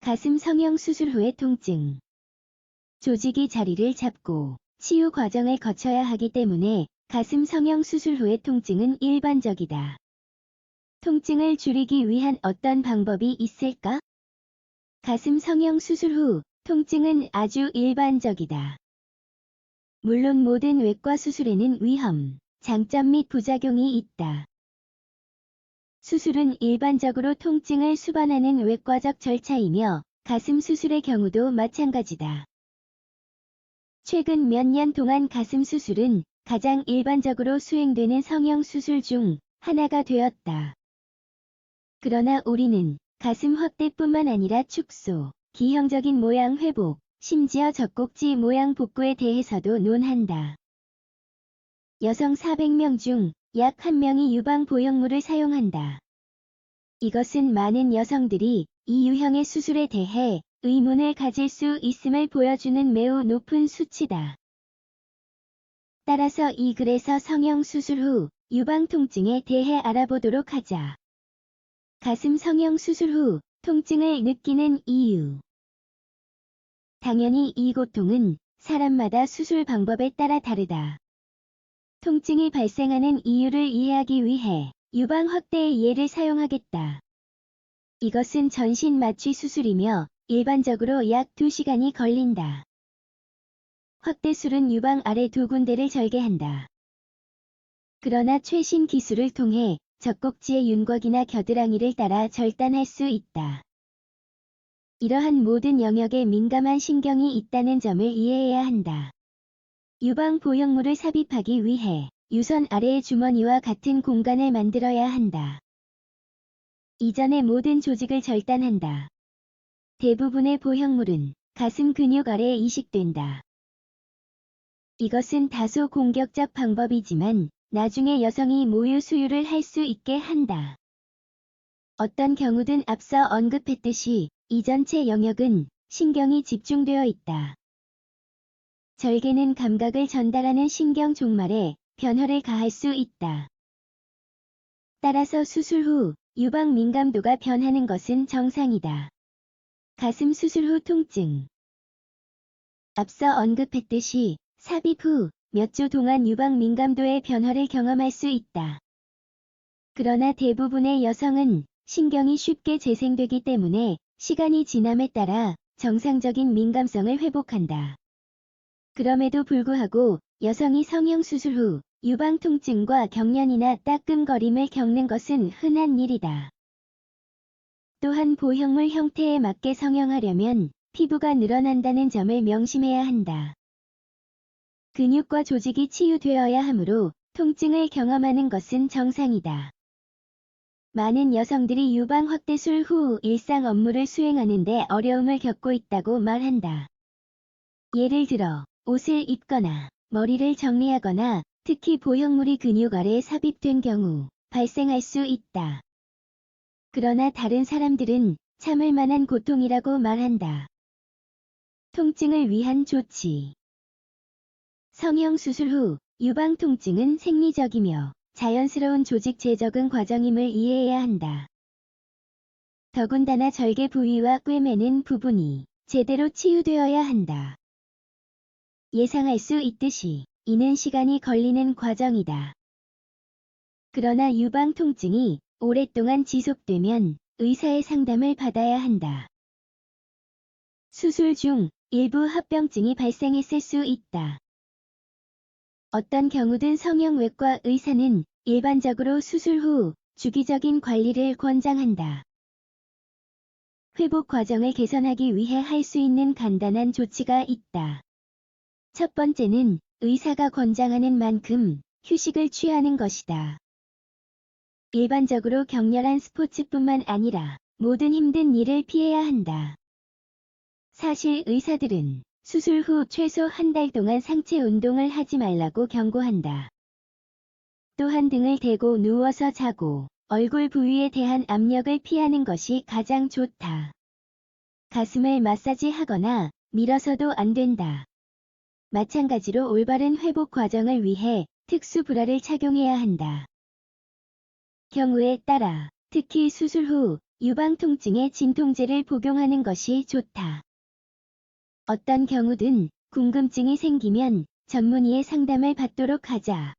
가슴 성형 수술 후의 통증. 조직이 자리를 잡고 치유 과정을 거쳐야 하기 때문에 가슴 성형 수술 후의 통증은 일반적이다. 통증을 줄이기 위한 어떤 방법이 있을까? 가슴 성형 수술 후 통증은 아주 일반적이다. 물론 모든 외과 수술에는 위험, 장점 및 부작용이 있다. 수술은 일반적으로 통증을 수반하는 외과적 절차이며 가슴 수술의 경우도 마찬가지다. 최근 몇 년 동안 가슴 수술은 가장 일반적으로 수행되는 성형 수술 중 하나가 되었다. 그러나 우리는 가슴 확대뿐만 아니라 축소, 기형적인 모양 회복, 심지어 젖꼭지 모양 복구에 대해서도 논한다. 여성 400명 중 약 1명이 유방 보형물을 사용한다. 이것은 많은 여성들이 이 유형의 수술에 대해 의문을 가질 수 있음을 보여주는 매우 높은 수치다. 따라서 이 글에서 성형 수술 후 유방 통증에 대해 알아보도록 하자. 가슴 성형 수술 후 통증을 느끼는 이유. 당연히 이 고통은 사람마다 수술 방법에 따라 다르다. 통증이 발생하는 이유를 이해하기 위해 유방 확대의 예를 사용하겠다. 이것은 전신 마취 수술이며 일반적으로 약 2시간이 걸린다. 확대술은 유방 아래 2군데를 절개한다. 그러나 최신 기술을 통해 젖꼭지의 윤곽이나 겨드랑이를 따라 절단할 수 있다. 이러한 모든 영역에 민감한 신경이 있다는 점을 이해해야 한다. 유방 보형물을 삽입하기 위해 유선 아래의 주머니와 같은 공간을 만들어야 한다. 이전에 모든 조직을 절단한다. 대부분의 보형물은 가슴 근육 아래에 이식된다. 이것은 다소 공격적 방법이지만 나중에 여성이 모유 수유를 할 수 있게 한다. 어떤 경우든 앞서 언급했듯이 이 전체 영역은 신경이 집중되어 있다. 절개는 감각을 전달하는 신경 종말에 변화를 가할 수 있다. 따라서 수술 후 유방 민감도가 변하는 것은 정상이다. 가슴 수술 후 통증. 앞서 언급했듯이 삽입 후 몇 주 동안 유방 민감도의 변화를 경험할 수 있다. 그러나 대부분의 여성은 신경이 쉽게 재생되기 때문에 시간이 지남에 따라 정상적인 민감성을 회복한다. 그럼에도 불구하고 여성이 성형 수술 후 유방 통증과 경련이나 따끔거림을 겪는 것은 흔한 일이다. 또한 보형물 형태에 맞게 성형하려면 피부가 늘어난다는 점을 명심해야 한다. 근육과 조직이 치유되어야 하므로 통증을 경험하는 것은 정상이다. 많은 여성들이 유방 확대술 후 일상 업무를 수행하는 데 어려움을 겪고 있다고 말한다. 예를 들어 옷을 입거나 머리를 정리하거나 특히 보형물이 근육 아래에 삽입된 경우 발생할 수 있다. 그러나 다른 사람들은 참을 만한 고통이라고 말한다. 통증을 위한 조치. 성형 수술 후 유방 통증은 생리적이며 자연스러운 조직 재적응 과정임을 이해해야 한다. 더군다나 절개 부위와 꿰매는 부분이 제대로 치유되어야 한다. 예상할 수 있듯이 이는 시간이 걸리는 과정이다. 그러나 유방 통증이 오랫동안 지속되면 의사의 상담을 받아야 한다. 수술 중 일부 합병증이 발생했을 수 있다. 어떤 경우든 성형외과 의사는 일반적으로 수술 후 주기적인 관리를 권장한다. 회복 과정을 개선하기 위해 할 수 있는 간단한 조치가 있다. 첫 번째는 의사가 권장하는 만큼 휴식을 취하는 것이다. 일반적으로 격렬한 스포츠뿐만 아니라 모든 힘든 일을 피해야 한다. 사실 의사들은 수술 후 최소 한 달 동안 상체 운동을 하지 말라고 경고한다. 또한 등을 대고 누워서 자고 얼굴 부위에 대한 압력을 피하는 것이 가장 좋다. 가슴을 마사지하거나 밀어서도 안 된다. 마찬가지로 올바른 회복 과정을 위해 특수 브라를 착용해야 한다. 경우에 따라 특히 수술 후 유방 통증에 진통제를 복용하는 것이 좋다. 어떤 경우든 궁금증이 생기면 전문의의 상담을 받도록 하자.